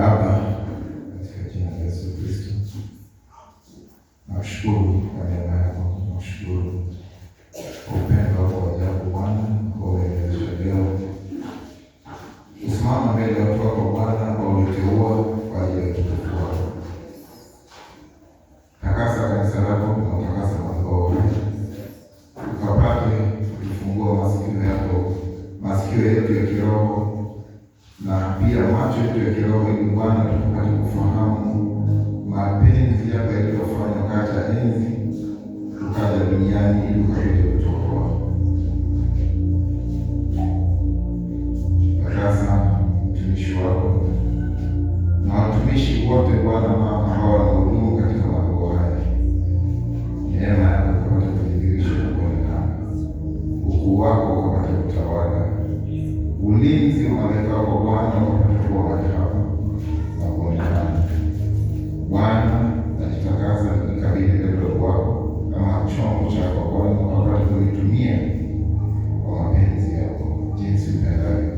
Baba, katika jina la Yesu Kristo, nakushukuru kwa neema yako, nakushukuru kwa upendo wako wa ajabu Bwana, kwa uwezesha leo kusimama mbele ya watu wako Bwana, kwa uliteua kwa ajili ya utukufu wako. Takasa kanisa lako na utakasa madhabahu, ukapate kufungua masikio yetu ya kiroho na pia macho yetu ya kiroho, ili Bwana tupate kufahamu mapenzi yako yaliyofanywa wakati ya enzi tukaja duniani ili ukapate kutuokoa. Takasa mtumishi wako na watumishi wote Bwana ambao wanahudumu katika madhabahu haya, neema yako ukapate kudhihirisha na kuonekana, ukuu wako ukapate kutawala, ulinzi wa malaika wako Bwana ukapate kuwa mahali hapa na kuonekana. Bwana, najitakasa nikabidhi neno lako kama chombo chako Bwana, ukapate kulitumia kwa mapenzi yako jinsi upendavyo,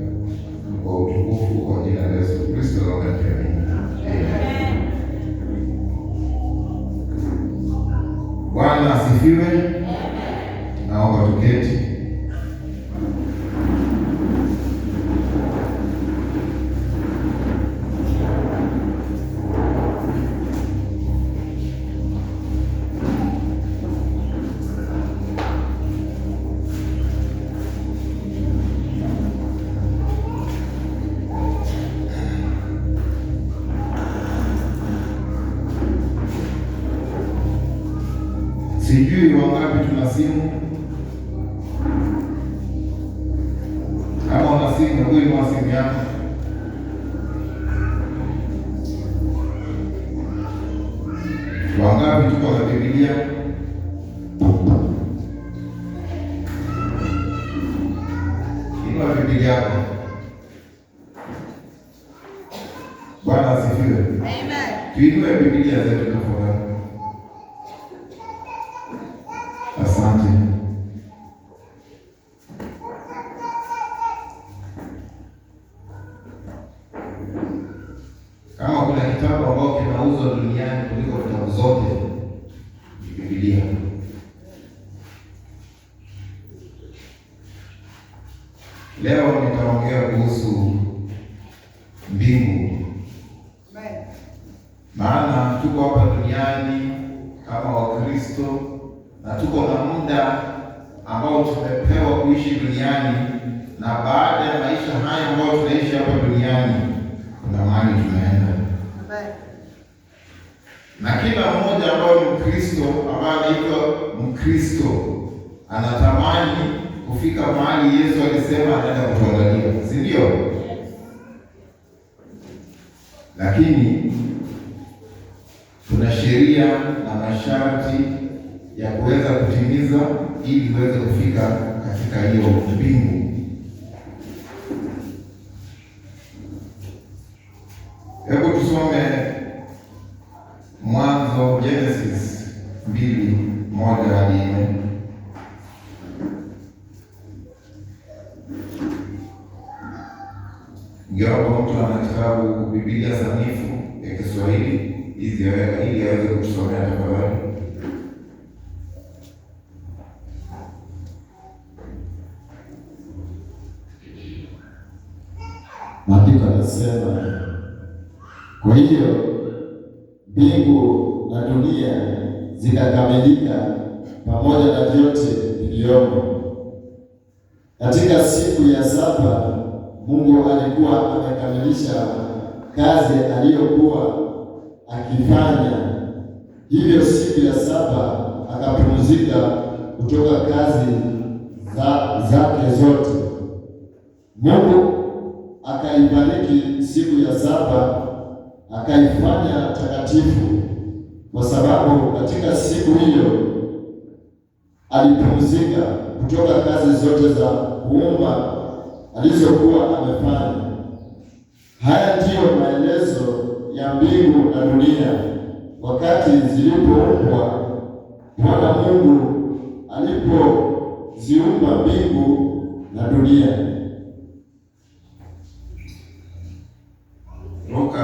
kwa utukufu kwa jina la Yesu Kristo na Amen. Bwana asifiwe. Naomba tuketi. Sijui wangapi tuna simu. Kama una simu, huyu ni simu yako. Wangapi tuko na Biblia? Inua Biblia yako. Bwana asifiwe. Amen. Tuinue Biblia zetu tafadhali. Asante. Kama kuna kitabu ambao kinauzwa duniani kuliko vitabu zote, ni Biblia. Leo nitaongea kuhusu mbingu. Maana tuko hapa duniani kama Wakristo na tuko na muda ambao tumepewa kuishi duniani, na baada ya maisha haya ambayo tunaishi hapa duniani kuna mahali tunaenda. Na kila mmoja ambaye ni Mkristo, ambaye anaitwa Mkristo, anatamani kufika mahali Yesu alisema anaenda kutuandalia, si ndio? Lakini kuna sheria na masharti ya kuweza kutimiza ili uweze kufika katika hiyo mbingu. Hebu tusome Mwanzo, Genesis 2:1-4. Ingawa mtu ana kitabu Biblia sanifu ya Kiswahili ili aweze kutusomea tafadhali. Maandiko yanasema, kwa hiyo mbingu na dunia zikakamilika pamoja na vyote vilivyomo. Katika siku ya saba Mungu alikuwa amekamilisha kazi aliyokuwa akifanya. Hivyo siku ya saba akapumzika kutoka kazi zake zote. Mungu akaibariki siku ya saba akaifanya takatifu, kwa sababu katika siku hiyo alipumzika kutoka kazi zote za kuumba alizokuwa amefanya. Haya ndiyo maelezo ya mbingu na dunia wakati zilipoumbwa. Bwana Mungu alipoziumba mbingu na dunia. Luka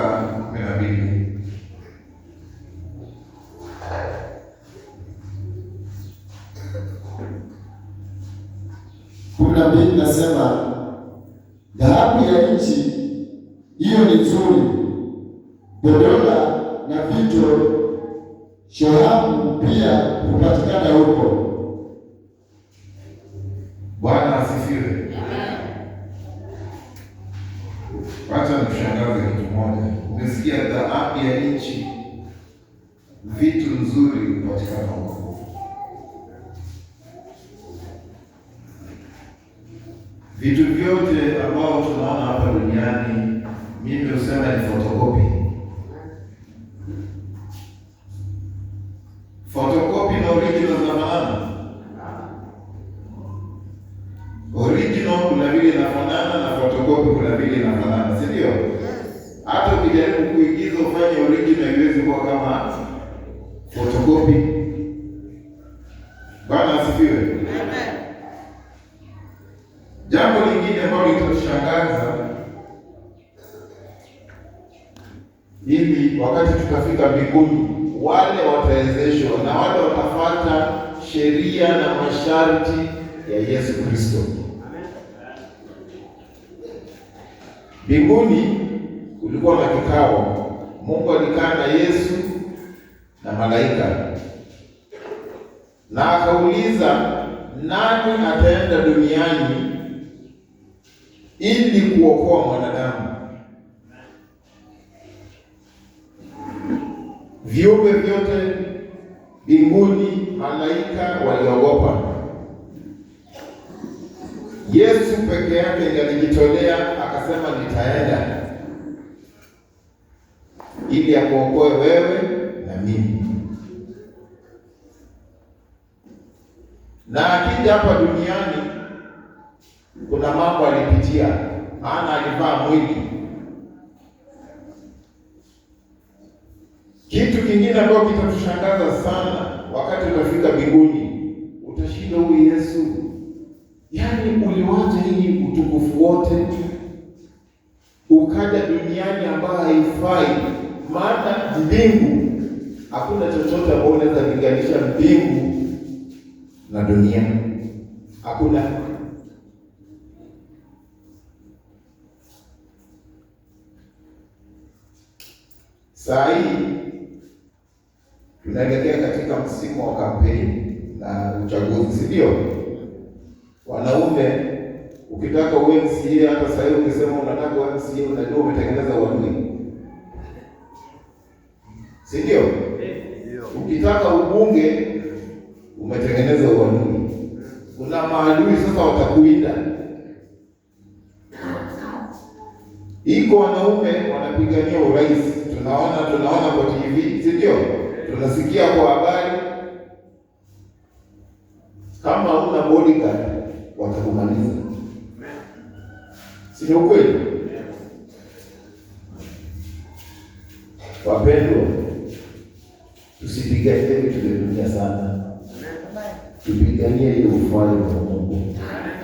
12. Nasema dhahabu ya nchi hiyo ni nzuri, bedola na vito shohamu pia hupatikana huko. Bwana asifiwe. Wacha nikushangaze kitu moja. Umesikia dhahabu ya nchi, vitu nzuri hupatikana huko. Vitu vyote ambao tunaona hapa duniani, mimi husema ni fotokopi. Fotokopi na original zinafanana. Original kuna vile inafanana na fotokopi kuna vile inafanana, si ndio? Hata ukijaribu kuigiza ufanye original haiwezi kuwa kama fotokopi. Bwana asifiwe. Amen. Jambo lingine ambalo litatushangaza hivi, wakati tutafika mbinguni, wale watawezeshwa na wale watafuata sheria na masharti ya Yesu Kristo. Mbinguni kulikuwa na kikao. Mungu alikaa na Yesu na malaika na akauliza, nani ataenda duniani ili kuokoa mwanadamu? Viumbe vyote mbinguni, malaika waliogopa. Yesu peke yake alijitolea akasema, nitaenda ili akuokoe wewe na mimi. Na akija hapa duniani kuna mambo alipitia, maana alivaa mwili. Kitu kingine ambacho kitatushangaza sana wakati utafika mbinguni, utashinda huyu Yesu. Yaani uliwacha hii utukufu wote ukaja duniani ambayo haifai. Maana mbingu, hakuna chochote ambacho unaweza linganisha mbingu na dunia. Hakuna. Saa hii tunaelekea katika msimu wa kampeni na uchaguzi, si ndio? Wanaume, ukitaka UMCA, hata sasa hivi ukisema unataka UMCA, unajua umetengeneza uadui, si ndio? Ukitaka ubunge, umetengeneza uadui. Kuna maadui sasa watakuinda. Iko wanaume wanapigania urais, tunaona kwa TV, si ndio? Tunasikia kwa habari. Kama huna bodyguard watakumaliza, si ukweli? Wapendwa, tusipiganie vitu vya dunia sana, tupiganie hiyo ufalme wa Mungu.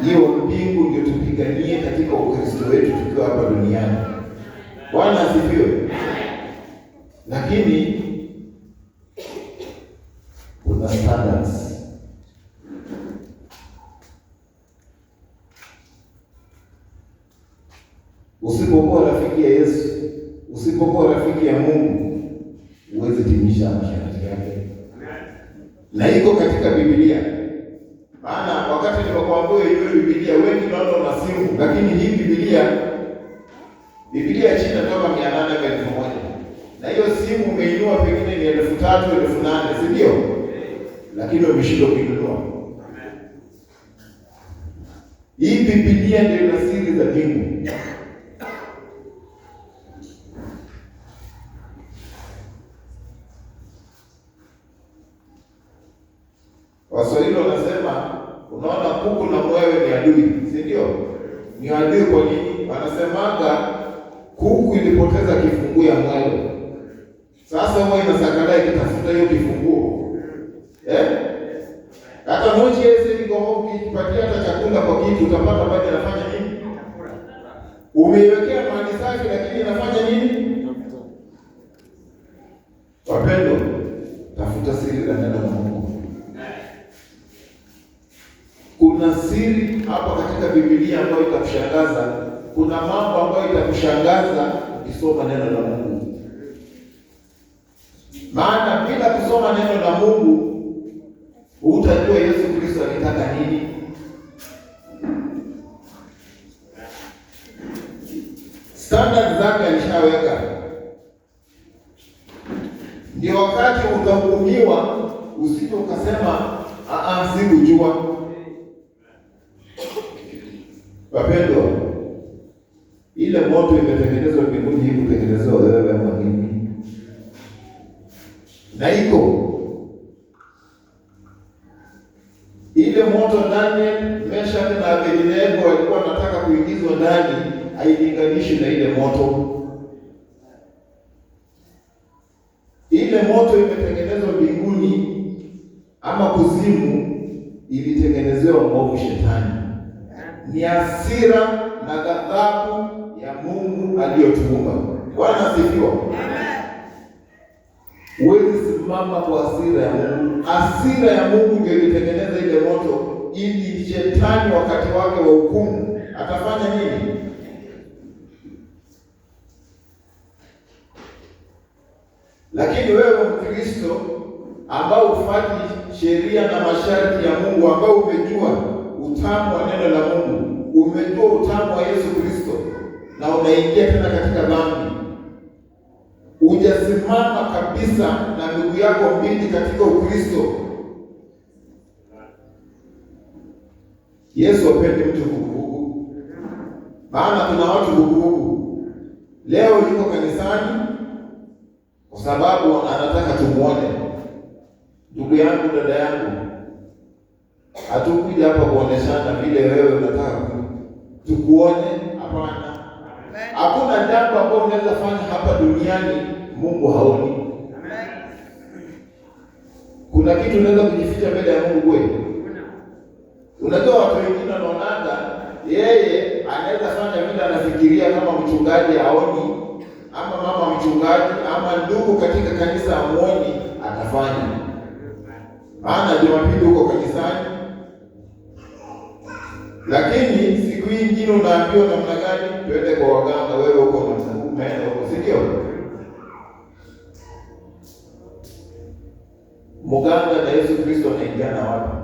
Hiyo mbingu ndio tupiganie katika Ukristo wetu tukiwa hapa duniani. Bwana asifiwe. Lakini kuna standards. Usipokuwa rafiki ya Yesu, usipokuwa rafiki ya Mungu, huwezi timisha masharti yake. Na iko katika Biblia. Maana wakati nilipokuambia hiyo Biblia, wengi naona una simu, lakini hii Biblia chini toka 800 kwa 1000. Na hiyo simu umeinua pengine ni 3000, 8000, si ndio? Lakini umeshindwa kuinunua. Hii Biblia ndio ina siri za mbingu. Waswahili wanasema, unaona kuku na mwewe ni adui, si ndio? Ni adui kwa nini? Wanasemaga kuku ilipoteza kifunguo ya mwewe. Sasa huwa inasakala ikitafuta hiyo kifunguo. Hata mochi yeye iko hoki, ukipatia hata chakula kwa kitu utapata maji, anafanya nini? Umeiwekea maji safi lakini inafanya nini? Biblia ambayo itakushangaza. Kuna mambo ambayo itakushangaza ukisoma neno la Mungu. Maana bila kusoma neno la Mungu hutajua Yesu Kristo alitaka nini. Standard zake alishaweka. Ndio wakati utahukumiwa usije ukasema sikujua. Wapendwa, ile moto imetengenezwa mbinguni, hii kutengenezwa wewe na mimi. Na iko ile moto ndani, Meshaki na Abednego walikuwa wanataka kuingizwa ndani, hailinganishi na ile moto. Ile moto imetengenezwa mbinguni ama kuzimu, ilitengenezewa mwovu Shetani. Ni hasira na ghadhabu ya Mungu aliyotuumba. Bwana asifiwe. Huwezi simama kwa hasira ya Mungu. Hasira ya Mungu ndio ilitengeneza ile moto, ili Shetani wakati wake wa hukumu atafanya nini? Lakini wewe Mkristo ambao hufuati sheria na masharti ya Mungu, ambao umejua utamu wa neno la Mungu, umejua utamu wa Yesu Kristo, na unaingia tena katika dhambi, hujasimama kabisa na ndugu yako mbili katika Ukristo. Yesu hapendi mtu vuguvugu. Maana kuna watu vuguvugu. Leo yuko kanisani kwa sababu anataka tumuone. Ndugu yangu, dada yangu, hatukuja hapa kuoneshana vile wewe unataka tukuone. Hapana. Hakuna jambo ambalo unaweza fanya hapa duniani Mungu haoni. Kuna kitu unaweza kujificha mbele ya Mungu kweli? Unajua watu wengine wanaona yeye anaweza fanya vile anafikiria, kama mchungaji haoni, ama mama mchungaji, ama ndugu katika kanisa hamuoni, atafanya. Maana Jumapili uko kanisani, lakini siku hii nyingine unaambiwa namna gani tuende kwa waganga, wewe uko na umeenda huko, si ndio? Muganga na Yesu Kristo wanaingiana wapi?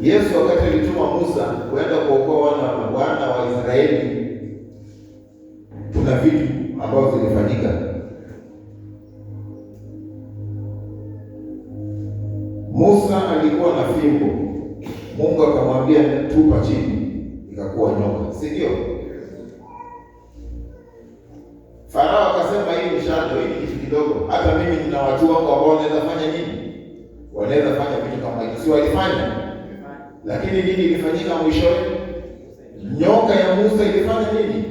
Yesu wakati alituma Musa kwenda kuokoa wana wa Israeli, kuna vitu ambavyo zilifanyika. Musa alikuwa na fimbo, Mungu akamwambia tupa chini, ikakuwa nyoka, si ndio? Farao akasema hii ni shando, hii ni kitu kidogo, hata mimi nina watu wangu ambao wanaweza fanya nini? Wanaweza fanya vitu kama hivi. Si walifanya? Lakini nini ilifanyika mwishowe? Nyoka ya Musa ilifanya nini?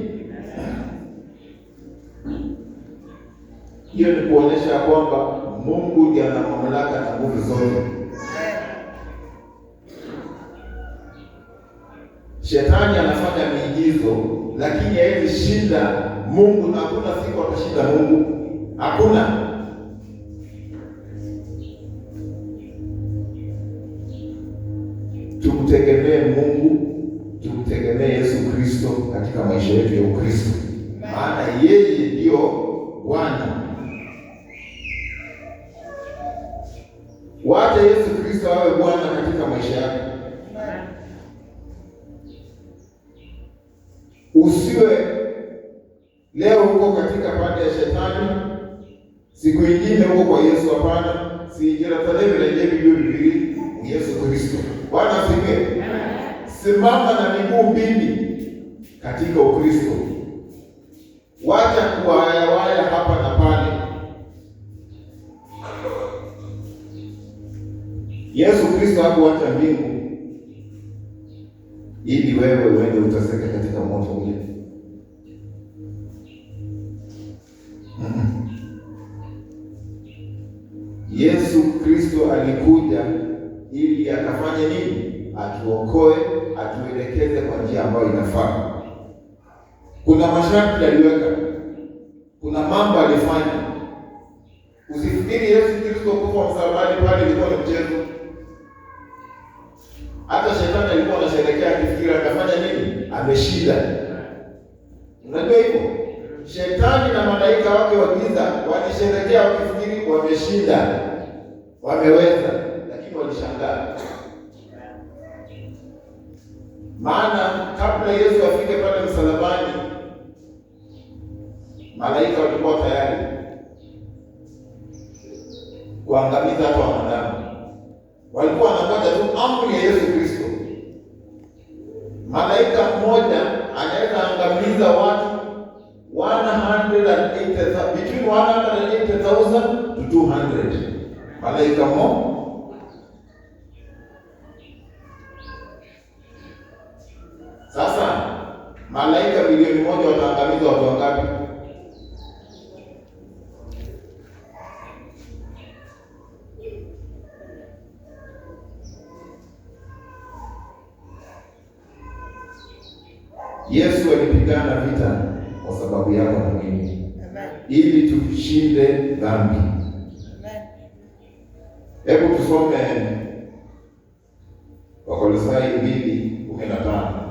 Hiyo ni kuonesha kwamba Mungu ndiye ana mamlaka na nguvu zote. Shetani anafanya miigizo, lakini hawezi shinda Mungu, na hakuna siku atashinda Mungu. Hakuna. Tumtegemee Mungu, tumtegemee Yesu Kristo katika maisha yetu ya Ukristo. Maana yeye ndio Bwana. Wacha Yesu Kristo awe Bwana katika maisha yako. Usiwe leo uko katika pande ya Shetani, siku nyingine uko kwa Yesu. Hapana. Si jira tadebe la jebi Biblia Yesu Kristo. Bwana asifiwe. Simama na miguu mbili katika Ukristo. Wacha kuwayawaya hapa na pale. Yesu Kristo hakuacha mbingu ili wewe uende utaseke katika moto ule. Yesu Kristo alikuja ili akafanye nini? Atuokoe, atuelekeze kwa njia ambayo inafaa. Kuna masharti aliweka, kuna mambo alifanya. Usifikiri Yesu Kristo kufa msalabani pale ilikuwa ni mchezo. Hata shetani alikuwa anasherehekea akifikiri amefanya nini? Ameshinda. Unajua hivyo? Shetani na malaika wake wa giza walisherehekea wakifikiri wameshinda, wameweza, lakini walishangaa. Maana kabla Yesu afike pale msalabani, malaika walikuwa tayari kuangamiza hata wanadamu. Walikuwa wanangoja tu amri ya Yesu Kristo. Malaika mmoja anaweza angamiza watu 180,000, between 180,000 to 200. Malaika mmoja. Sasa malaika milioni moja wataangamiza watu wangapi? Yesu alipigana vita kwa sababu yako na mimi, ili tushinde dhambi. Hebu tusome Wakolosai 2:15.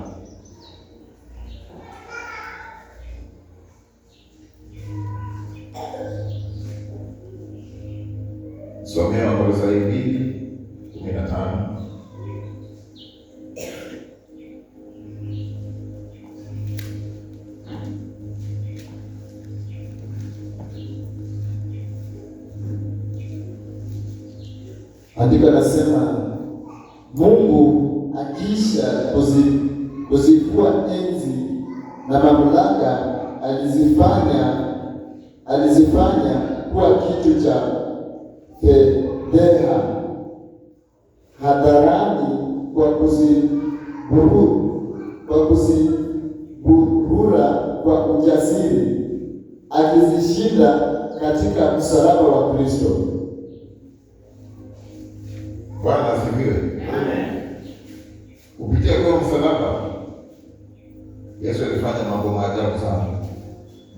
Somea Wakolosai 2:15. Andiko nasema Mungu akiisha kuzifua enzi na mamlaka alizifanya kuwa kitu cha fedheha hadharani kwa kuziburura kwa ujasiri, akizishinda katika msalaba wa Kristo. Bwana asifiwe. Amen. Kupitia kwa msalaba Yesu alifanya mambo maajabu sana,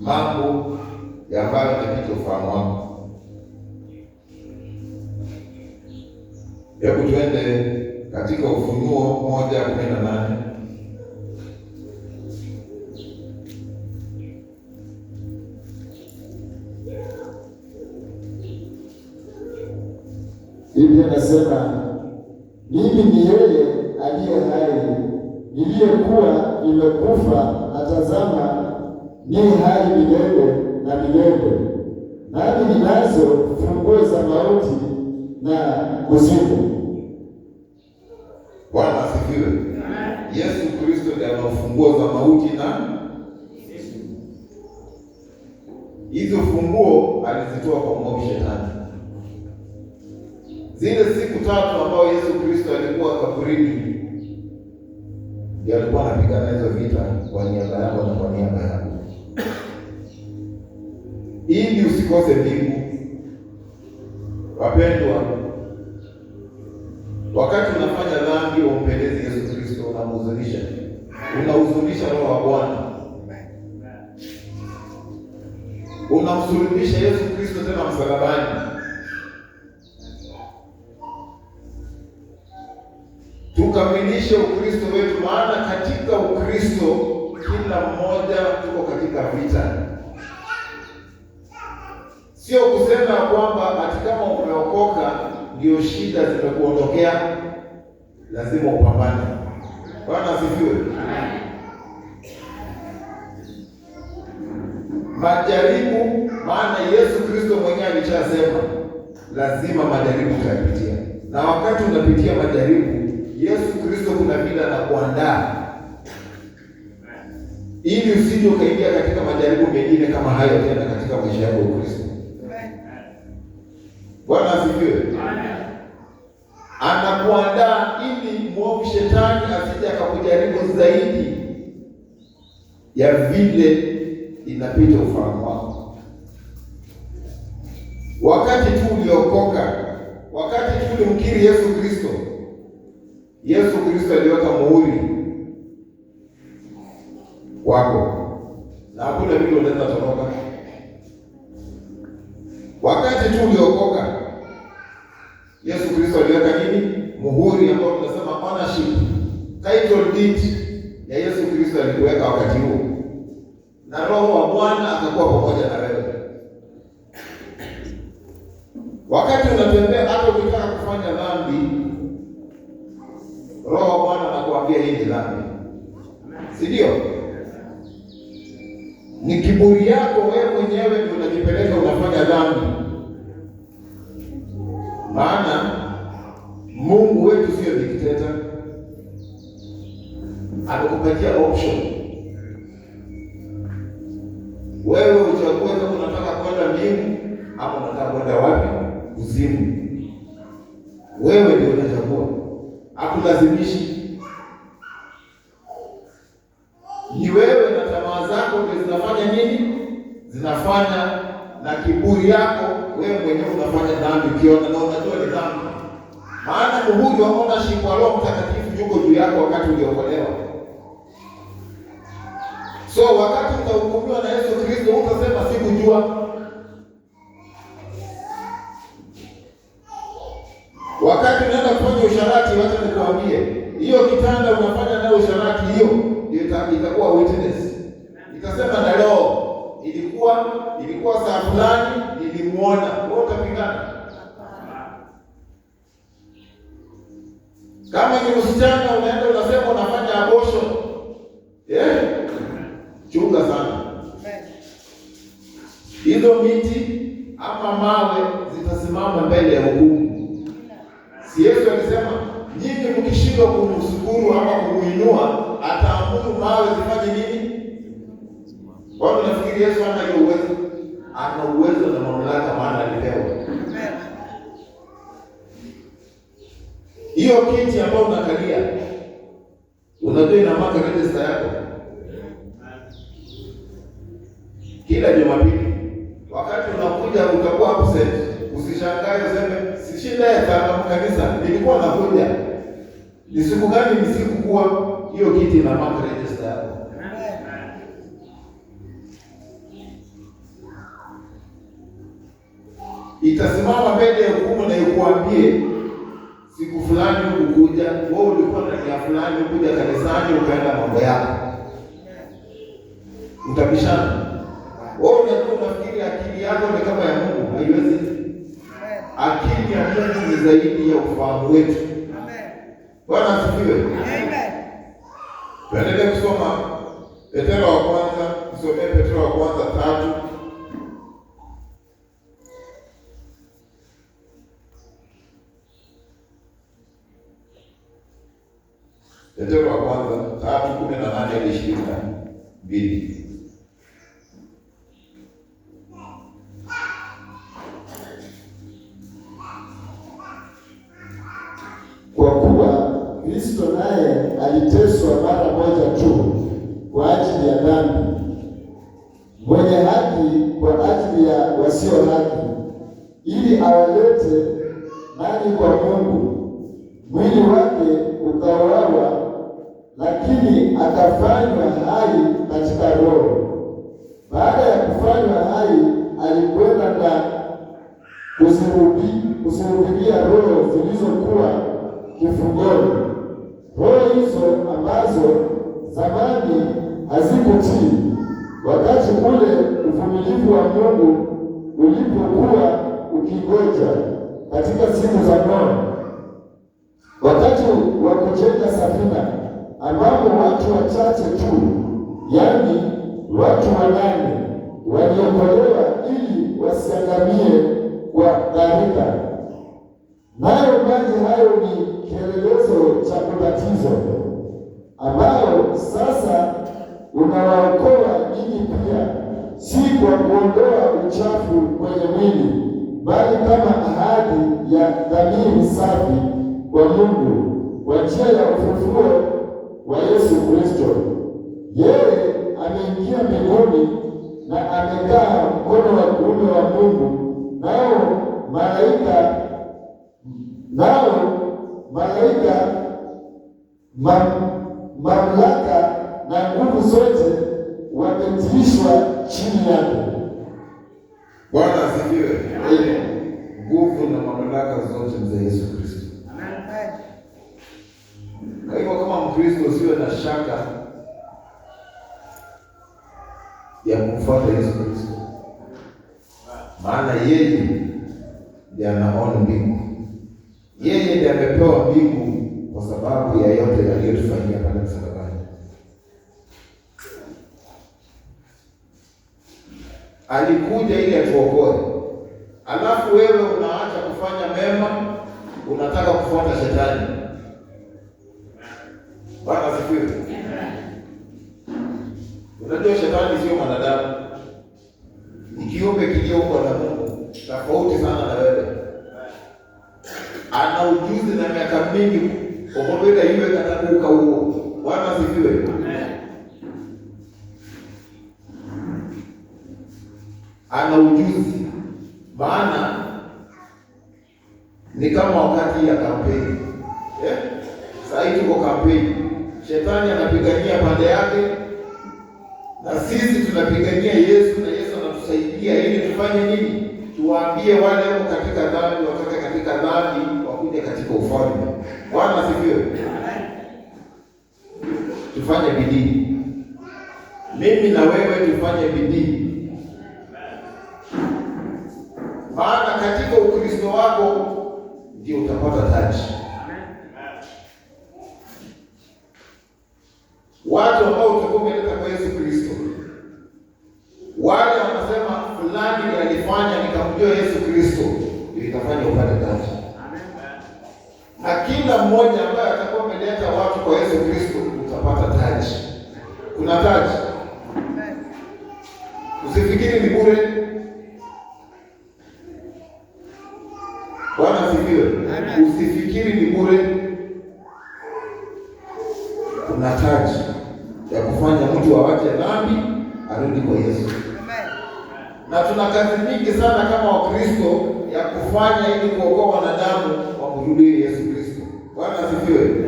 mambo ambayo yanapita ufahamu wako. Hebu twende katika Ufunuo 1:18. Biblia inasema, mimi ni yeye aliye hai, niliyekuwa nimekufa, na tazama ni hai milele na milele, nami ninazo funguo za mauti na kuzimu. Bwana asifiwe. Yesu Kristo ndiye ana funguo za mauti na hizo funguo alizitoa kwa mwovu Shetani. Zile siku 3 ambao Yesu Kristo alikuwa kaburini, ndiye alikuwa anapigana hizo vita kwa niaba yako na kwa niaba yako, ili usikose mbingu. Wapendwa, wakati unafanya dhambi umpendeze Yesu Kristo, unahuzunisha Roho wa Bwana, unamsulubisha Yesu Kristo tena msalabani. Tukamilishe Ukristo wetu, maana katika Ukristo kila mmoja tuko katika vita. Sio kusema kwamba ati kama umeokoka ndio shida zimekuondokea. Lazima upambane. Bwana asifiwe. Majaribu, maana Yesu Kristo mwenyewe alishasema lazima majaribu utapitia, na wakati unapitia majaribu Yesu Kristo kuna vile anakuandaa ili usije ukaingia katika majaribu mengine kama hayo tena katika maisha yako ya Kristo. Bwana asifiwe. Anakuandaa ili mwovu Shetani asije akakujaribu zaidi ya vile inapita ufahamu wako. Wakati tu uliokoka, wakati tu ulimkiri Yesu Kristo, Yesu Kristo aliweka muhuri wako na hakuna vile unaweza toroka. Wakati tu uliokoka, Yesu Kristo aliweka nini? Muhuri ambao tunasema ownership ownership, title deed ya Yesu Kristo alikuweka wakati huo, na Roho wa Bwana akakuwa pamoja na wewe. Wakati unatembea, hata ukitaka kufanya dhambi, Roho wa Bwana anakuambia hii ni dhambi, si ndio? Ni kiburi yako wewe mwenyewe ndio unajipeleka unafanya dhambi. Maana Mungu wetu sio dikteta, amekupatia option. Wewe uchague kama unataka kwenda mbingu ama unataka kwenda wapi? Kuzimu. Wewe ndio unachagua, hakulazimishi. Ni wewe na tamaa zako ndio zinafanya nini? Zinafanya na kiburi yako wewe mwenyewe unafanya dhambi, ukiona na unajua ni dhambi. Maana muhuri wa ownership wa Roho Mtakatifu yuko juu yako wakati uliokolewa. So wakati utahukumiwa na Yesu Kristo, utasema sikujua. Wakati unaenda kufanya usharati, wacha nikuambie, hiyo kitanda unafanya nayo usharati, hiyo ndio itakuwa witness. Itasema na leo ilikuwa saa fulani nilimuona. Wewe utapingana? Kama ni msichana unaenda unasema unafanya abortion, chunga sana. Hizo miti ama mawe zitasimama mbele ya hukumu. Si Yesu alisema nyinyi mkishindwa kumshukuru ama kumuinua, ataamuru mawe zifanye nini? Wao nafikiri Yesu hana hiyo uwezo. Ana uwezo na mamlaka, maana alipewa. Hiyo kiti ambayo unakalia, unajua ina mark register yako. Kila Jumapili wakati unakuja utakuwa absent. Usishangae useme si shida ya kanisa, nilikuwa nakuja. Ni siku gani? Ni siku kuwa hiyo kiti ina mark register yako. Itasimama mbele ya hukumu na ikuambie siku fulani ukuja, wewe ulikuwa na nia fulani, ukuja kanisani ukaenda mambo yako. Utabishana. Wewe unafikiri akili yako ni kama ya Mungu? Haiwezi. Akili ya Mungu ni zaidi ya ufahamu wetu. Bwana asifiwe. Amen. Tuendelee kusoma Petro wa kwanza, tusomee Petro wa kwanza 3. Petro wa kwanza 3:18 hadi 22. Kwa kuwa Kristo naye aliteswa mara moja tu kwa ajili ya dhambi, mwenye haki kwa ajili ya wasio haki, ili awalete nani kwa Mungu. Mwili wake ukauawa, lakini akafanywa hai katika roho. Baada ya kufanywa hai, alikwenda na kuzihubiria roho zilizokuwa kifungoni, roho hizo ambazo zamani hazikutii, wakati ule uvumilivu wa Mungu ulipokuwa ukingoja katika siku za Noa, wakati wa kujenga safina, ambapo watu wachache tu, yaani watu 8 waliokolewa ili wasiangamie kwa gharika. Nayo maji hayo ni kielelezo cha ubatizo ambao sasa unawaokoa ninyi pia, si kwa kuondoa uchafu kwenye mwili, bali kama ahadi ya dhamiri safi kwa Mungu kwa njia ya ufufuo wa Yesu Kristo. Yeye ameingia mbinguni na amekaa mkono wa kuume wa Mungu, nao malaika mamlaka na nguvu zote wametiishwa chini yake. Bwana asifiwe. Nguvu na mamlaka zote za Yesu Kristo. Mkristo usiwe na shaka ya kumfuata Yesu Kristo, maana yeye ndiye anaona mbingu. Yeye ndiye amepewa mbingu kwa sababu ya yote aliyotufanyia pale msalabani. Alikuja ili atuokoe. Alafu wewe unaacha kufanya mema, unataka kufuata shetani. Bwana asifiwe. Unajua shetani sio mwanadamu. Ni kiumbe kilioumbwa na Mungu, tofauti sana na wewe. Ana ujuzi na miaka mingi ukobela iwe katakuka huo. Bwana asifiwe. Ana ujuzi, maana ni kama wakati ya kampeni. Sasa hivi tuko kampeni. Shetani anapigania pande yake na sisi tunapigania Yesu, na Yesu anatusaidia ili tufanye nini? Tuwaambie wale wako katika dhambi watoke katika dhambi wakuje katika ufalme. Bwana asifiwe. Tufanye bidii. Mimi na wewe tufanye bidii. Maana katika Ukristo wako ndio utapata taji. Watu ambao utakuwa umeleta kwa Yesu Kristo, wale wanasema fulani alifanya nikamjua Yesu Kristo, ndio itafanya upate taji. Na kila mmoja ambaye atakuwa ameleta watu kwa Yesu Kristo utapata taji. Kuna taji. Usifikiri ni bure. Bwana asifiwe. Usifikiri ni bure. Kuna taji ya kufanya mtu awache dhambi arudi kwa Yesu. Na tuna kazi nyingi sana kama Wakristo ya kufanya ili kuokoa wanadamu wamrudie Yesu Kristo. Bwana asifiwe.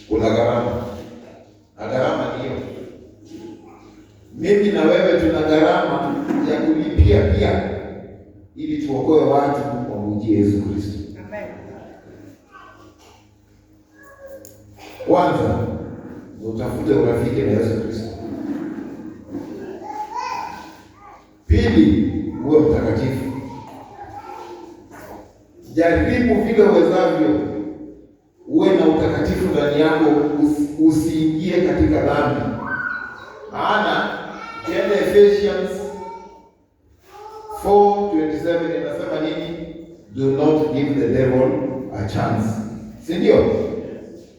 Kuna gharama. Na gharama hiyo, mimi na wewe tuna gharama ya kulipia pia ili tuokoe watu wamrudie Yesu Kristo. Amen. Kwanza utafute urafiki na Yesu Kristo. Pili, uwe mtakatifu. Jaribu vile uwezavyo uwe na utakatifu ndani yako, usiingie katika dhambi. Maana kienda Ephesians 4:27 inasema nini? Do not give the devil a chance. Si ndio?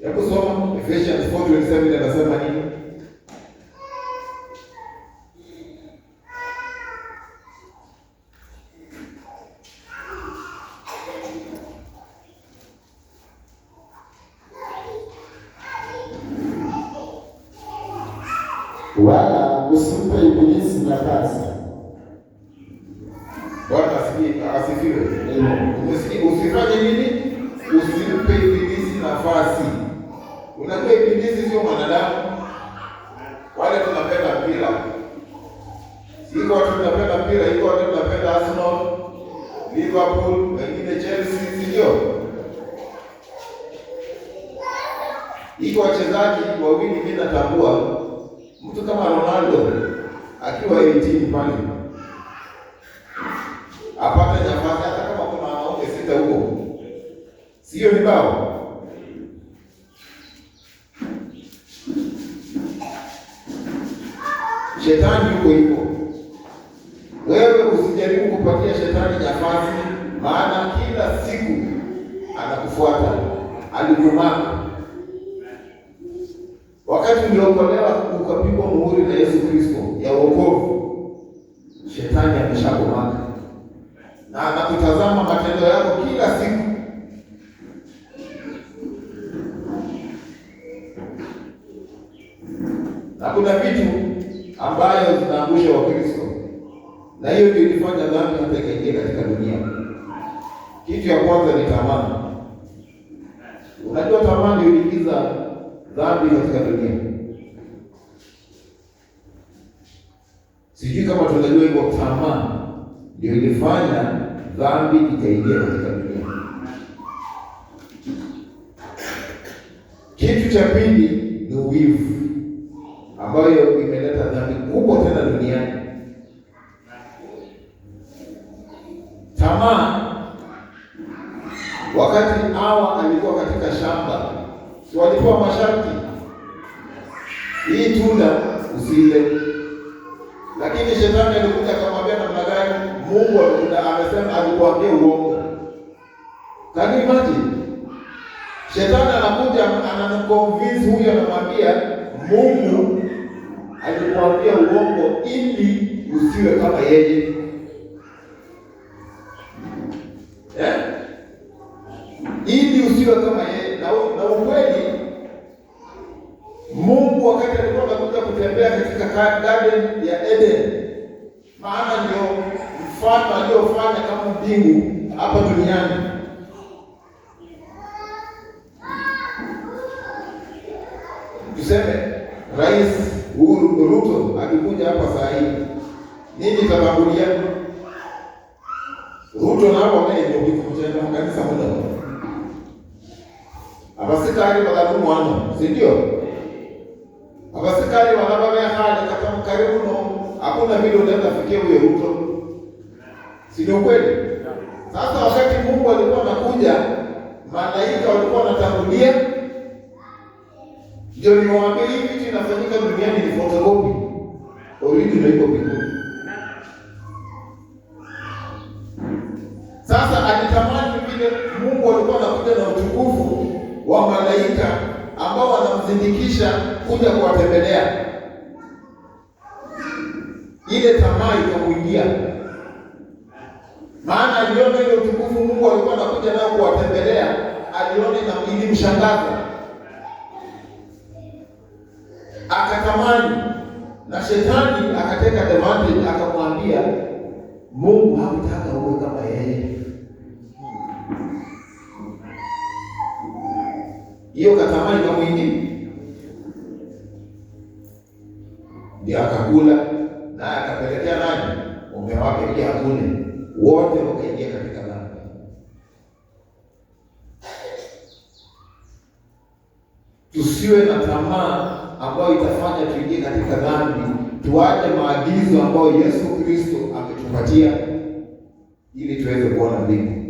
Ya kusoma Ephesians 4:27 inasema nini? Wala usimpe ibilisi nafasi. Bwana asifiwe. Usifanye nini? Usimpe ibilisi nafasi. Unajua ibilisi sio mwanadamu. Wale tunapenda mpira. Siko watu tunapenda mpira, iko watu tunapenda Arsenal, Liverpool, wengine Chelsea, sio? Iko wachezaji wawili mimi natambua. Mtu kama Ronaldo akiwa 18 pale apata nafasi, hata kama kuna wanaume 6 huko, sio ni bao. Shetani yuko hivyo. Wewe usijaribu kupatia shetani nafasi, maana kila siku anakufuata, alikumaka. Wakati uliokolewa ukapigwa muhuri na Yesu Kristo ya wokovu, shetani ameshakumaka na anakutazama matendo yako kila siku. Na kuna vitu ambayo zinaangusha Wakristo, na hiyo ndio ilifanya dhambi hata ikaingia katika dunia. Kitu ya kwanza ni tamaa. Unajua tamaa ndio iliingiza dhambi katika dunia. Sijui kama tunajua hivyo, tamaa ndio ilifanya dhambi ikaingia katika dunia. Kitu cha pili ni wivu, ambayo imeleta dhambi kubwa tena duniani. Tamaa, wakati Hawa alikuwa katika shamba, si walipewa masharti, hii tunda usile. Lakini shetani alikuja akamwambia namna gani? Mungu amesema, alikuambia uongo. Can you imagine? Shetani anakuja anamconvince huyo, anamwambia Mungu alikuambia uongo ili usiwe kama yeye. Ili usiwe kama yeye. Na ukweli, Mungu wakati alikuwa anakuja kutembea katika garden ya Eden, maana ndio mfano aliyofanya kama mbingu hapa duniani. Tuseme Rais Ruto akikuja hapa saa hii, nini tatambulia? Ruto nao naye ndio kikuchenda kanisa moja. Abasikari bagarumu wano, si ndio? Abasikari wanababa ya hali katamu karibu no, hakuna vile unaweza fikia huyo Ruto. Si ndio kweli? Sasa wakati Mungu alikuwa anakuja, malaika walikuwa wanatangulia. Ndio niwaambia hivi vitu inafanyika duniani ni photocopy. Original iko mbinguni. Sasa alitamani vile Mungu alikuwa anakuja na utukufu wa malaika ambao wanamzindikisha kuja kuwatembelea. Ile tamaa ikamuingia. Maana aliona ile utukufu Mungu alikuwa anakuja nao kuwatembelea, aliona na ilimshangaza. Akatamani, na shetani akateka advantage, akamwambia Mungu hakutaka uwe kama yeye. Hiyo katamani kama mwingi ndio akakula, na akapelekea nani? Mume wake pia akule, wote wakaingia katika dhambi. Tusiwe na tamaa ambayo itafanya tuingie katika dhambi. Tuache maagizo ambayo Yesu Kristo ametupatia ili tuweze kuona mbingu.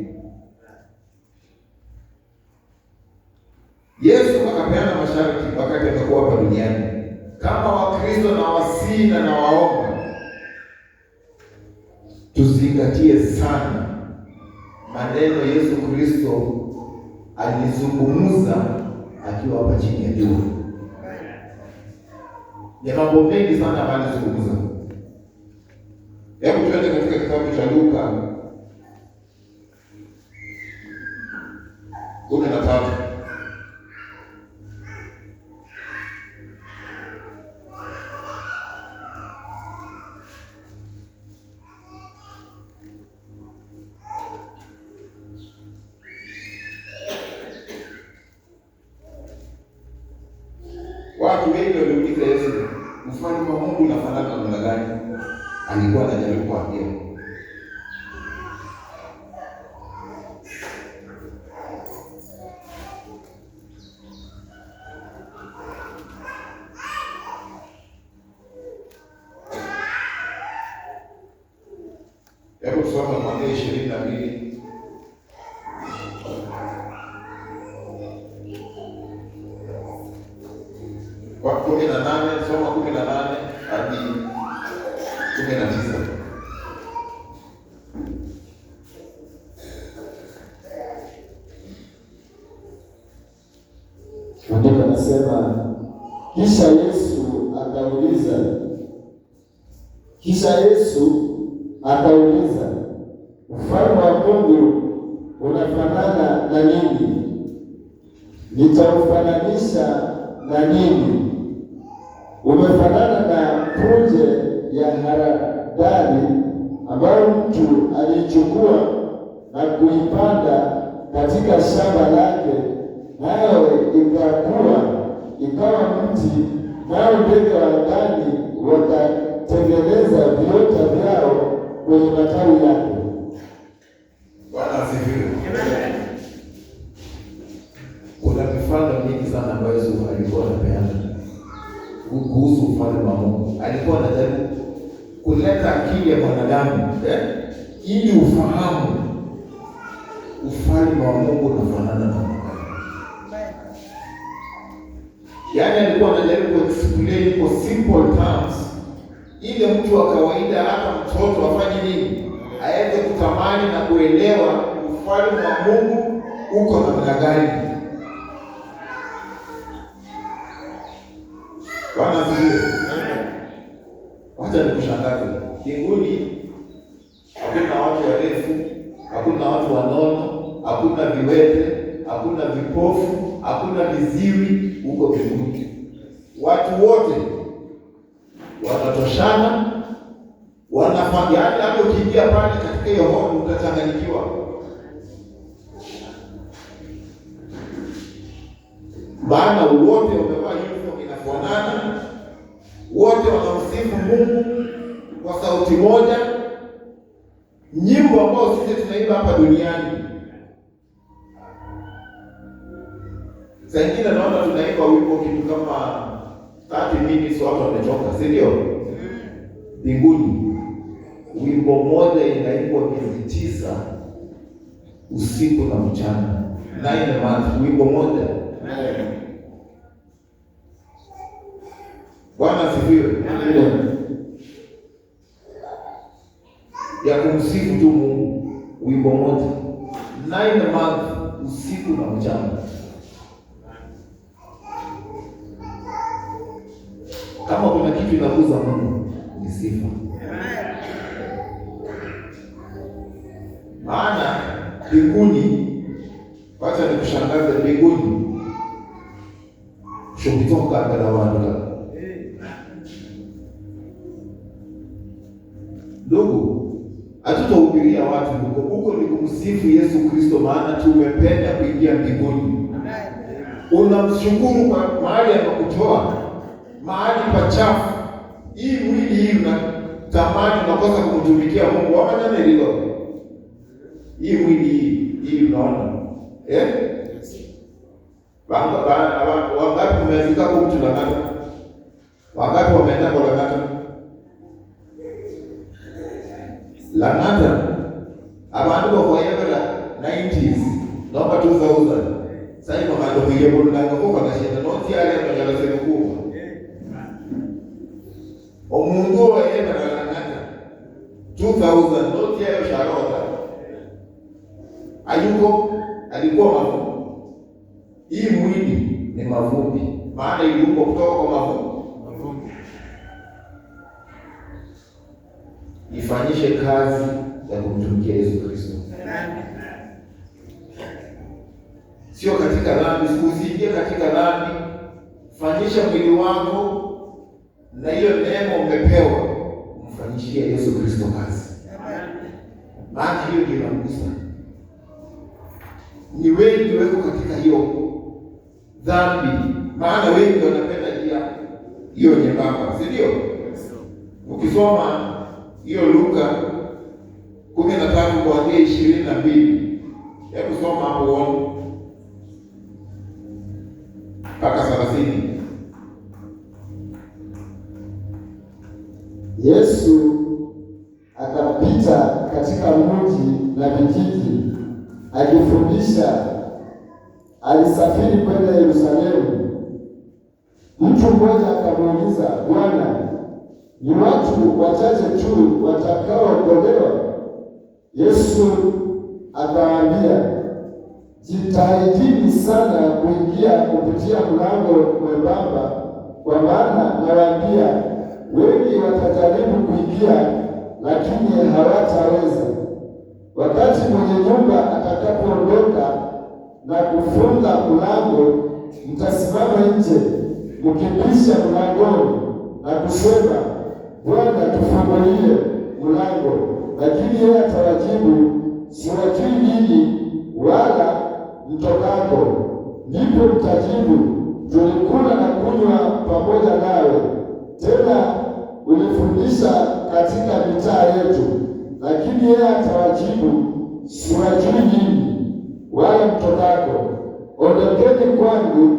Yesu akapeana masharti wakati amekuwa hapa duniani. Kama Wakristo na wasii na waomba, tuzingatie sana maneno Yesu Kristo alizungumza akiwa hapa chini ya jua. Ni mambo mengi sana ambayo alizungumza. Hebu tuende katika kitabu cha Luka 13. Watu wengi waliuliza Yesu, ufalme wa Mungu unafanana namna gani? Alikuwa anajaribu kuambia. Hebu tusome Mathayo 22. Kwa 18, soma 18 hadi 19. Andiko nasema, kisha Yesu akauliza, ufalme wa Mungu unafanana na nini? Nitaufananisha na nini? Umefanana na punje ya haradali ambayo mtu alichukua na kuipanda katika shamba lake, nayo ikakua ikawa mti, nao ndege wa angani wakatengeneza viota vyao kwenye matawi yake. Bwana asifiwe. Kuna mifano mingi sana ambayo Yesu alikuwa anapeana kuhusu ufalme wa Mungu. Alikuwa anajaribu kuleta akili ya mwanadamu ili ufahamu ufalme wa Mungu unafanana na nini. Yaani alikuwa anajaribu kuexplain kwa simple terms ili mtu wa kawaida, hata mtoto afanye nini, aweze kutamani na kuelewa ufalme wa Mungu uko namna gani. Bwana asifiwe. Wacha nikushangaze. Mbinguni hakuna watu warefu, hakuna watu wanono, hakuna viwete, hakuna vipofu, hakuna viziwi huko mbinguni. Watu wote wanatoshana, wanafanya. Yaani hapo ukiingia pale katika hiyo hall utachanganyikiwa. Maana wote wamevaa uniform inafanana, wote wanamsifu Mungu kwa sauti moja, nyimbo ambazo sisi tunaimba hapa duniani. Saa ingine naona tunaimba wimbo kitu kama 30 minutes, watu wamechoka, si ndio? Mbinguni wimbo moja inaimbwa miezi 9 usiku na mchana, 9 months, wimbo moja. Bwana asifiwe. Ya kumsifu tu Mungu, wimbo moja 9 months usiku na mchana. Kama kuna kitu inakuza Mungu ni sifa. Maana mbinguni, wacha nikushangaze, mbinguni shukitoka mbele ya watu. Ndugu, hatutahubiria watu huko. Huko ni kumsifu Yesu Kristo, maana tumependa kuingia mbinguni. Unamshukuru kwa mahali amekutoa, mahali pachafu. Hii mwili hii unatamani, unakosa kumtumikia Mungu. Wamanyana hilo. Hii mwili hii unaona. Wangapi umezika kwa mtu Lang'ata? Wangapi wameenda kwa Lang'ata? Lang'ata abantu kwa yebera 90s nomba 2000 sasa mamando kuyebulanga kwa kashinda noti yale amanyala sekukuma omungu wa yebera Lang'ata 2000 noti yale sharota ayuko alikuwa mavumbi. Hii mwili ni mavumbi, maana iliumbwa kutoka kwa mavumbi. Ifanyishe kazi ya kumtumikia Yesu Kristo. Sio katika dhambi, usiingie katika dhambi. Fanyisha mwili wako na hiyo neema umepewa, umfanyishie Yesu Kristo kazi. Maana hiyo ndio inamgusa. Ni wengi wako katika hiyo dhambi, maana wengi wanapenda hiyo nyembamba, si ndio? Ukisoma hiyo Luka 13 kuanzia 22, hebu soma hapo uone mpaka 30. Yesu akapita katika mji na vijiji akifundisha. Alisafiri kwenda Yerusalemu. Mtu mmoja akamuuliza, Bwana, ni watu wachache tu watakaookolewa? Yesu akawaambia, jitahidini sana kuingia kupitia mlango mwembamba, kwa maana nawaambia, wengi watajaribu kuingia, lakini hawataweza. Wakati mwenye nyumba atakapoondoka na kufunga mlango, mtasimama nje mkibisha mlangoni na kusema, Bwana, tufungulie mlango. Lakini yeye atawajibu, siwajui ninyi wala mtokako. Ndipo mtajibu, tulikula na kunywa pamoja nawe, tena ulifundisha katika mitaa yetu. Lakini yeye atawajibu, siwajui nyinyi wala mtokako. Ondokeni kwangu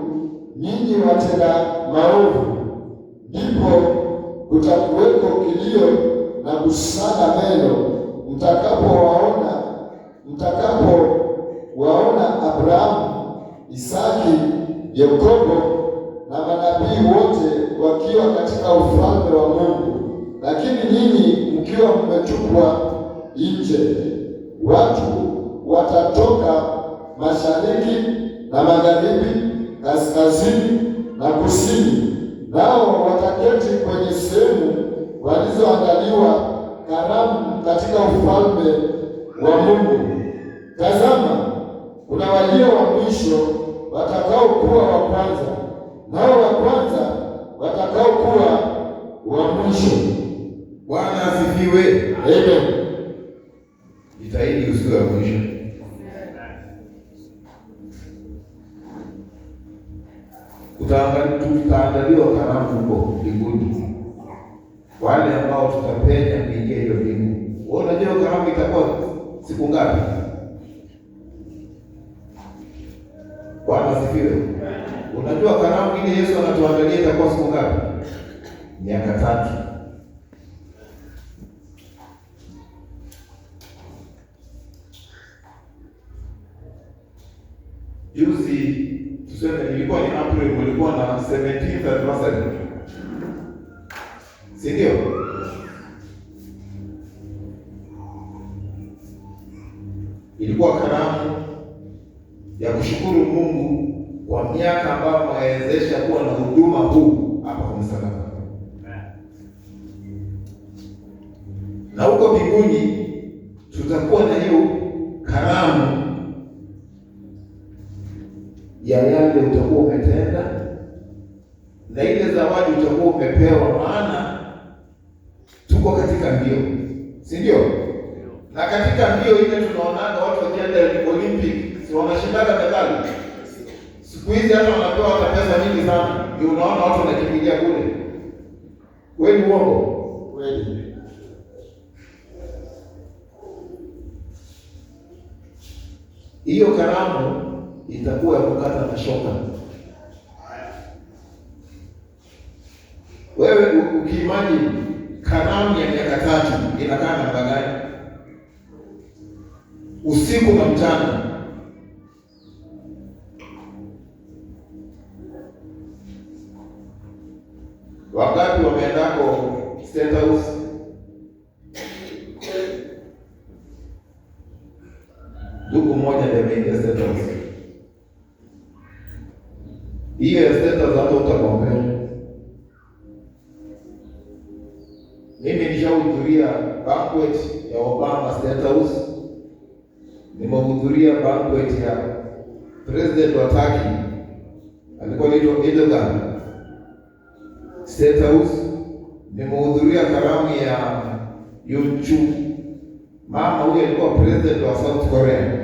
ninyi watenda maovu. Ndipo kutakuweko kilio na kusana meno mtakapowaona Abrahamu, Isaki, Yakobo na manabii wote wakiwa katika ufalme wa Mungu, lakini ninyi mkiwa mmetupwa nje. Watu watatoka mashariki na magharibi, kaskazini na kusini, nao wataketi kwenye sehemu walizoandaliwa karamu katika ufalme wa Mungu. Tazama, kuna walio wa mwisho watakaokuwa wa kwanza, nao wa kwanza watakaokuwa wa mwisho. Bwana asifiwe. Amen. Jitahidi usiwe wa mwisho. Tutaandaliwa karamu huko mbinguni, wale ambao tutapenya kuingia hiyo mbingu. Wewe unajua karamu itakuwa siku ngapi? Bwana asifiwe. Unajua karamu ile Yesu anatuandalia itakuwa siku ngapi? Miaka 3. Juzi tuseme ilikuwa ni April, kulikuwa na 17th anniversary, si ndio? Ilikuwa karamu ya kushukuru Mungu kwa miaka ambayo amewezesha kuwa na huduma huu hapa kwa msalaba. Na huko mbinguni tutakuwa na hiyo karamu ya yale utakuwa umetenda na ile zawadi utakuwa umepewa, maana tuko katika mbio, si ndio? Na katika mbio ile tunaonaga watu wakienda Olympic, si wanashindaga medali. Siku hizi hata wanapewa hata pesa nyingi sana, ndio unaona watu wanakimbilia kule. Kweli uongo? Kweli. Hiyo karamu itakuwa ya kukata na shoka. Wewe ukiimagine karamu ya miaka 3 inakaa namna gani? Usiku na mchana. Wakati wameendako State House, ndugu mmoja ndiye ameingia State House. Hiyo ya State House hata utakombea. Mimi nishahudhuria banquet ya Obama State House. Nimehudhuria banquet ya President wa Turkey, alikuwa anaitwa Erdogan, State House. Nimehudhuria karamu ya Yoon Suk, mama huyo alikuwa president wa South Korea.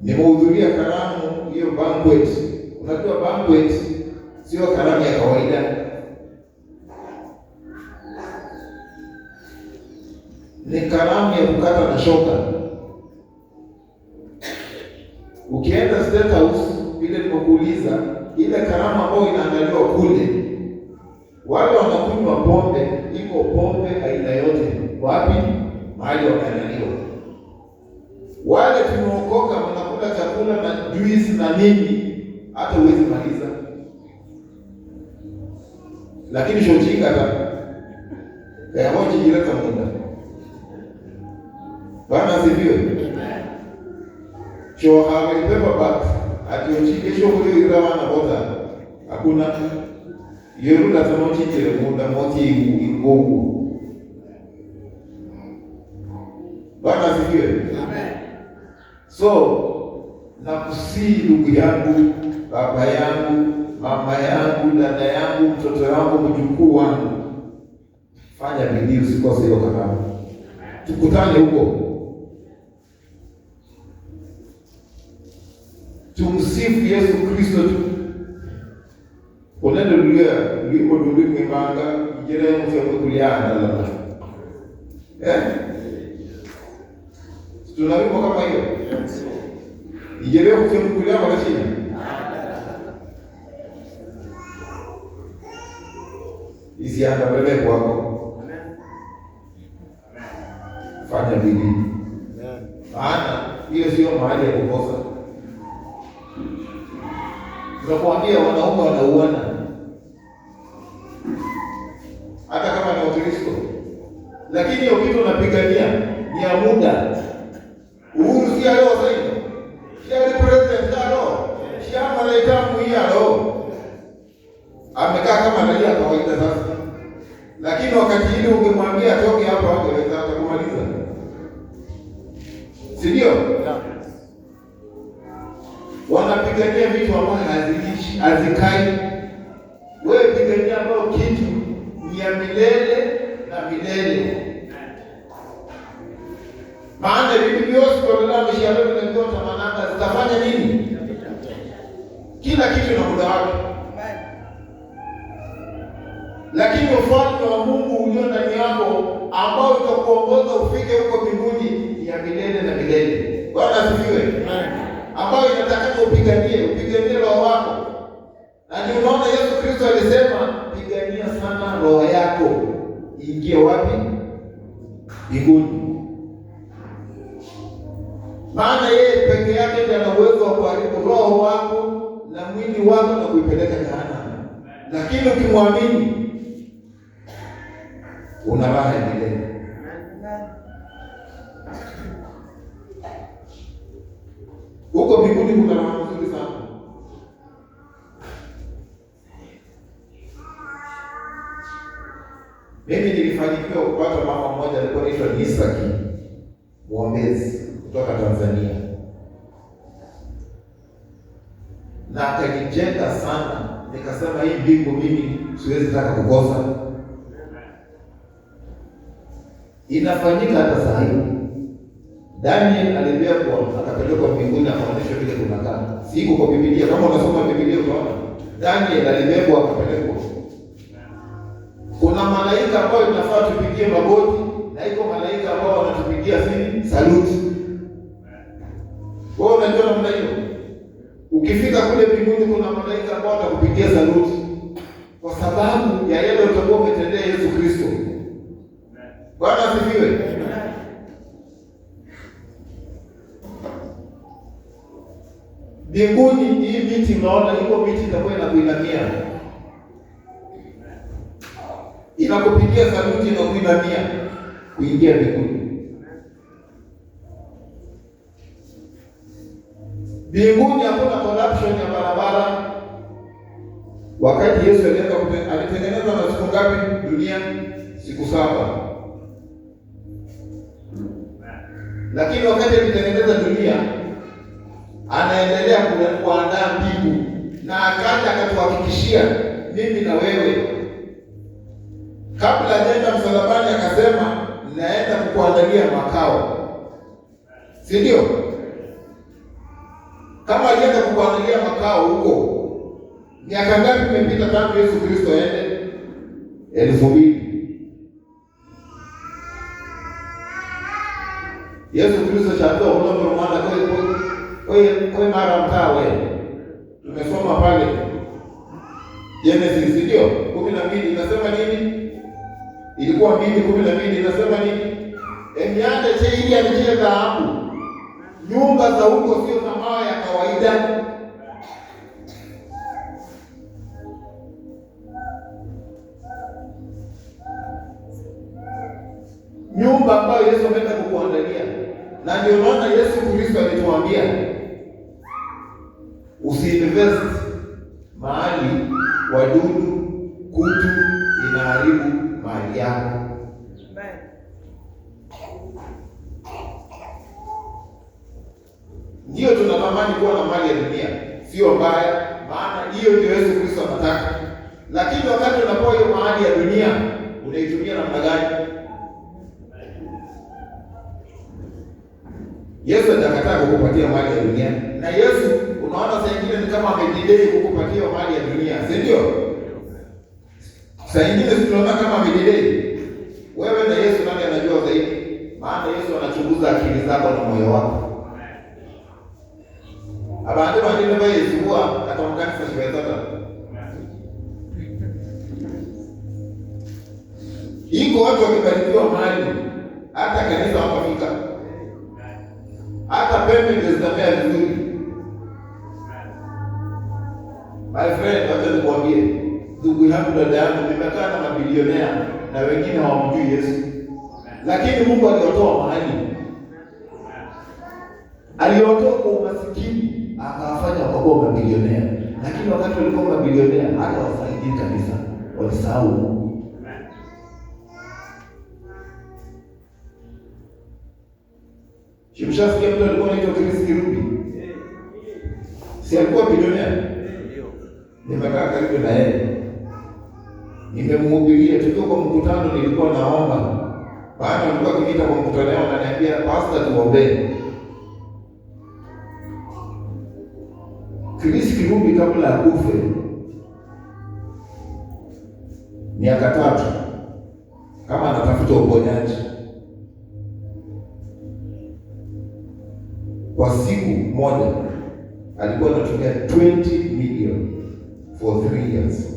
Nimehudhuria karamu hiyo banquet. Unajua banquet sio karamu ya kawaida, ni karamu ya kukata na shoka. Ukienda State House, vile nimekuuliza, ile karamu ambayo inaandaliwa kule, wale wanakunywa pombe, iko pombe aina yote. Wapi? Mahali wanaandaliwa. Wale tumeokoka mnakula chakula na juice na nini, hata huwezi maliza. Lakini shojinga hata kaya hoji jireka muda. Bwana asifiwe. Cho hamelipepa back ati ochike sho kule irawa na bota. Hakuna yeruda tanochi kile muda moti ingongo. Bwana asifiwe. Amen. So nakusii ndugu yangu, baba yangu, mama yangu, dada yangu, mtoto wangu, mjukuu wangu, fanya bidii usikose hiyo karamu. Tukutane huko. Tumsifu Yesu Kristo Unendo luko dudu mwembanga ijere mfemo kuliana lala. Tunalimo kama hiyo. Ijere mfemo kuliana wala chini. Isianda mbele kwako. Fanya bidii. Maana hiyo sio mahali ya kukosa. Tunapoambia wanaume wanauana, hata kama ni Wakristo, lakini hiyo kitu unapigania ni ya muda. Uhuru si leo sasa hivi. Shia president leo. Shia malaika muia leo. Amekaa kama raia kawaida sasa. Lakini wakati ile ungemwambia atoke hapa angeweza kumaliza. Si ndio? Wanapigania vitu ambavyo hazikai. Wewe pigania ambao kitu ni ya milele na milele. Maana Biblia yote ndio mshauri na ndoto mananga zitafanya nini? Kila kitu na muda wake. Lakini ufalme wa Mungu ulio ndani yako ambao utakuongoza ufike huko mbinguni ni ya milele na milele. Bwana asifiwe. Ambayo inataka upiganie roho wako. Na ndio unaona Yesu Kristo alisema pigania sana roho yako. Ingie wapi? Mbinguni. Maana yeye peke yake ndiye ana uwezo wa kuharibu roho wako na mwili wako na kuipeleka jehanamu. Lakini ukimwamini una raha ya milele. Huko mbinguni kuna raha nzuri sana. Mimi nilifanikiwa kupata mama mmoja alikuwa anaitwa Nisaki Mwombezi kutoka Tanzania. Na akanijenga sana. Nikasema hii mbingu mimi siwezi taka kukosa. Inafanyika hata sasa hivi. Daniel alibebwa akapelekwa mbinguni akaonyeshwa vile kunakaa. Siko kwa Biblia, kama unasoma Biblia utaona. Daniel alibebwa akapelekwa. Kuna malaika ambao inafaa tupigie magoti na iko malaika ambao wanatupigia saluti. Wewe unajua namna hiyo? Ukifika kule mbinguni kuna malaika ambao watakupigia saluti kwa sababu ya yale utakuwa umetendea Yesu Kristo. Bwana asifiwe. Mbinguni hii miti unaona iko miti itakuwa inakuinamia. Inakupigia saluti na kuinamia kuingia mbinguni. Mbinguni hakuna corruption ya barabara. Wakati Yesu alitengeneza na siku ngapi dunia? Siku 7. Lakini wakati alitengeneza dunia anaendelea kuandaa mbingu na akaja akatuhakikishia mimi na wewe. Kabla hajaenda msalabani akasema naenda kukuandalia makao. Si ndio? Kama alienda kukuandalia makao huko, miaka ngapi imepita tangu Yesu Kristo aende? 2000. Yesu Kristo chatoa unombe mwana kwa mara mtawe. Tumesoma pale Genesis ndio 12 inasema nini? Ilikuwa 2:12 inasema nini? Emiande cheili alijia dhahabu. Nyumba za huko sio za mawe ya kawaida. Nyumba ambayo Yesu ameenda kukuandalia. Na ndio maana Yesu Kristo alituambia usiinvest mahali wadudu, kutu inaharibu mali yako. Ndio tunatamani kuwa na mali ya dunia, sio mbaya, maana hiyo ndio Yesu Kristo anataka. Lakini wakati unapoa hiyo mali ya dunia, unaitumia namna gani? Yesu atakataa kukupatia mali ya dunia. Na Yesu unaona saa nyingine ni kama amejidai kukupatia mali ya dunia, si ndio? Saa nyingine tunaona kama amedelay. Wewe na Yesu nani anajua zaidi? Maana Yesu anachunguza akili zako na moyo wako. Abandi ndio Yesu huwa atamkanisa shweta. Iko watu wakibarikiwa mahali hata kanisa hawafika. Hata pembe ndio zitamea vizuri. My friend, wacha nikwambie, ndugu yangu, dada yangu, nimekaa na mabilionea na wengine hawamjui Yesu. Lakini Mungu aliotoa mahali. Aliotoa kwa umasikini, akawafanya wakakuwa mabilionea. Lakini wakati walikuwa mabilionea, hata wasaidii kabisa, walisahau Mungu. Shimshasikia mtu alikuwa anaitwa Chris Kirubi. Si alikuwa bilionea? Nimekaa karibu na yeye. Nimemhubiria, tukiwa kwa mkutano nilikuwa naomba. Baada alikuwa akiniita kwa mkutano wao ananiambia, "Pastor, tuombee." Chris Kirubi kabla ya kufa miaka 3 kama anatafuta uponyaji. Kwa siku moja alikuwa anatumia 20 million for 3 years.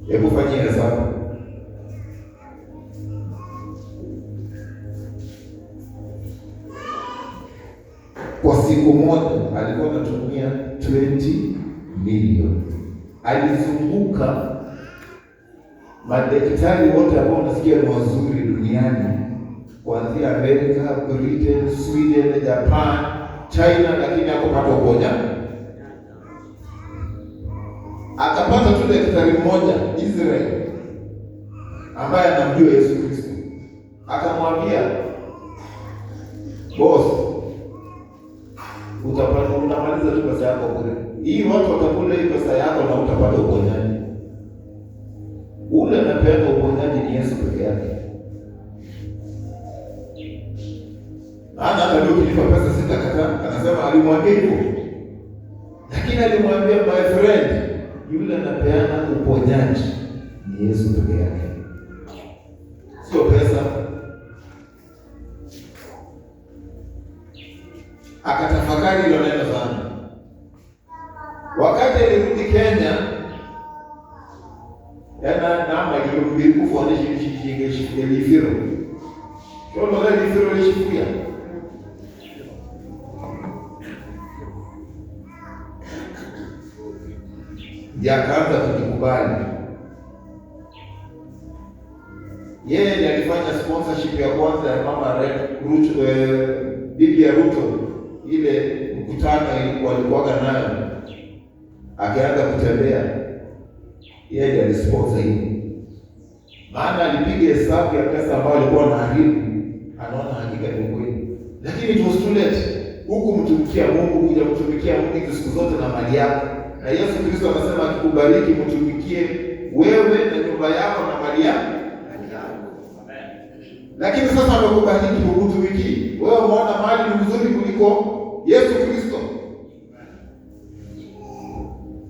Hebu fanyia hesabu. Kwa siku moja alikuwa anatumia 20 million. Alizunguka madaktari wote ambao unasikia ni wazuri duniani, kuanzia Amerika, Britain, Sweden, Japan, China, lakini hakupata uponyaji. Akapata tu daktari mmoja Israel ambaye anamjua Yesu Kristo. Akamwambia, "Boss, unamaliza tu pesa yako bure. Hii watu watakula hii pesa yako na utapata uponyaji." Ule anapeana uponyaji ni Yesu peke yake. Hata ndio kilipa pesa sitakataa. Anasema alimwambia hivyo. Lakini alimwambia, "My friend, yule anapeana uponyaji ni Yesu peke yake. Sio pesa." Akatafakari hilo neno sana. Wakati alirudi Kenya, nama ilirudi kufundisha elifiro. Kwa nini elifiro ilishikia? Akaanza kujikubali. Yeye ndiye alifanya sponsorship ya kwanza ya mama Ruto, bibi ya Ruto, ile mkutano walikuwa nayo. Akaanza kutembea. Yeye ndiye alisponsor hiyo. Maana alipiga hesabu ya pesa ambayo alikuwa anaharibu, anaona hakika ni kweli. Lakini it was too late. Huku mtumikia Mungu, kuja mtumikia Mungu siku zote na mali yako. Na Yesu Kristo anasema akikubariki mtumikie wewe na nyumba yako na mali yako. Lakini sasa amekubariki ukutumiki. Wewe umeona mali ni mzuri kuliko Yesu Kristo.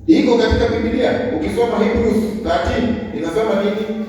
Iko katika Biblia. Ukisoma Hebrews 13 inasema nini?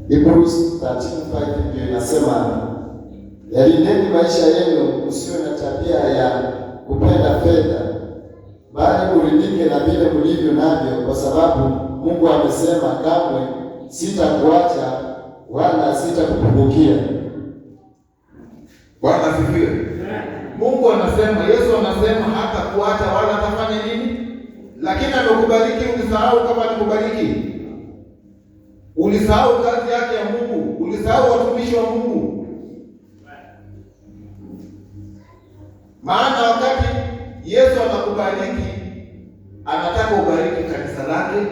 Hebrews 13:5 ndio inasema, "Yalindeni maisha yenu, msiwe na tabia ya kupenda fedha, bali kuridhike na vile mlivyo navyo, kwa sababu Mungu amesema, kamwe sitakuacha wala sitakupungukia." Bwana asifiwe. Mungu anasema, Yesu anasema hata kuacha wala atafanya nini? Lakini amekubariki, ulisahau kama alikubariki. Ulisahau kazi yake ya Mungu, ulisahau watumishi wa Mungu. Maana wakati Yesu anakubariki, anataka ubariki kanisa lake,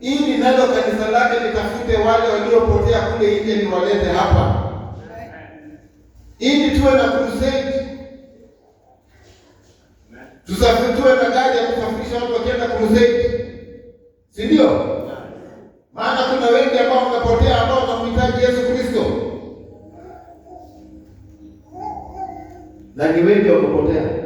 ili nalo kanisa lake litafute wale waliopotea kule nje niwalete hapa, ili tuwe na crusade, tuwe na gari ya kusafirisha watu wakienda crusade, si ndio? Maana kuna wengi ambao wamepotea, ambao wanamhitaji Yesu Kristo, na ni wengi wamepotea.